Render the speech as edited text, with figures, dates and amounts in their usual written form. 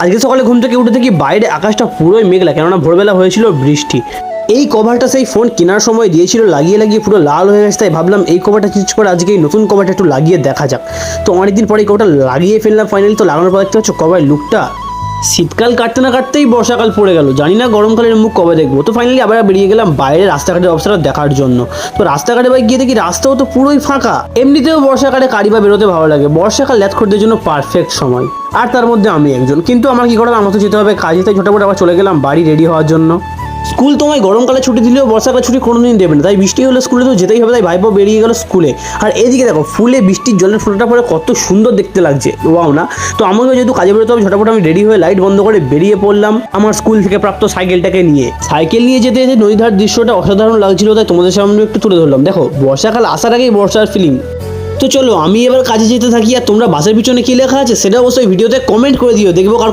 আজকে সকালে ঘুম থেকে উঠে দেখি বাইরে আকাশটা পুরোই মেঘলা, কেননা ভোরবেলা হয়েছিল বৃষ্টি। এই কভারটা সেই ফোন কেনার সময় দিয়েছিল, লাগিয়ে লাগিয়ে পুরো লাল হয়ে গেছে, তাই ভাবলাম এই কভারটা চেঞ্জ করে আজকে এই নতুন কভারটা একটু লাগিয়ে দেখা যাক। তো অনেকদিন পরে এই কভারটা লাগিয়ে ফেললাম ফাইনালি। তো লাগানোর পর দেখতে পাচ্ছ কভারের লুকটা। শীতকাল কাটতে না কাটতেই বর্ষাকাল পড়ে গেল, জানি না গরমকালের মুখ কবে দেখবো। তো ফাইনালি আবার বেরিয়ে গেলাম বাইরে রাস্তাঘাটের অবস্থাটা দেখার জন্য। তো রাস্তাঘাটে বাইক গিয়ে দেখি রাস্তাও তো পুরোই ফাঁকা। এমনিতেও বর্ষাকালে গাড়ি বা বেরোতে ভালো লাগে, বর্ষাকাল ল্যাথখোরদের জন্য পারফেক্ট সময়, আর তার মধ্যে আমি একজন। কিন্তু আমার কি করার, আমার তো যেতে হবে কাজে, তাই ছোটাফট আবার চলে গেলাম বাড়ি রেডি হওয়ার জন্য। স্কুল তোমায় গরমকালে ছুটি দিলেও বর্ষাকালে ছুটি কোনোদিন দেবে না, তাই বৃষ্টি হলে স্কুলে তো যেতেই হবে, তাই ভাইপো বেরিয়ে গেল স্কুলে। আর এদিকে দেখো ফুলে বৃষ্টির জলের ফোঁটাটা পরে কত সুন্দর দেখতে লাগছে, ওয়াও না? তো আমাকে যেহেতু কাজে বেরোতে হবে, ঝটাফট আমি রেডি হয়ে লাইট বন্ধ করে বেরিয়ে পড়লাম আমার স্কুল থেকে প্রাপ্ত সাইকেলটাকে নিয়ে। সাইকেল নিয়ে যেতে যেতে নদীধার দৃশ্যটা অসাধারণ লাগছিল, তাই তোমাদের সামনে একটু তুলে ধরলাম। দেখো বর্ষাকাল আসার আগেই বর্ষার ফিলিং। তো চলো আমি এবার কাজে যেতে থাকি, আর তোমরা বাসের পিছনে কি লেখা আছে সেটা অবশ্যই ভিডিওতে কমেন্ট করে দিও, দেখবো কার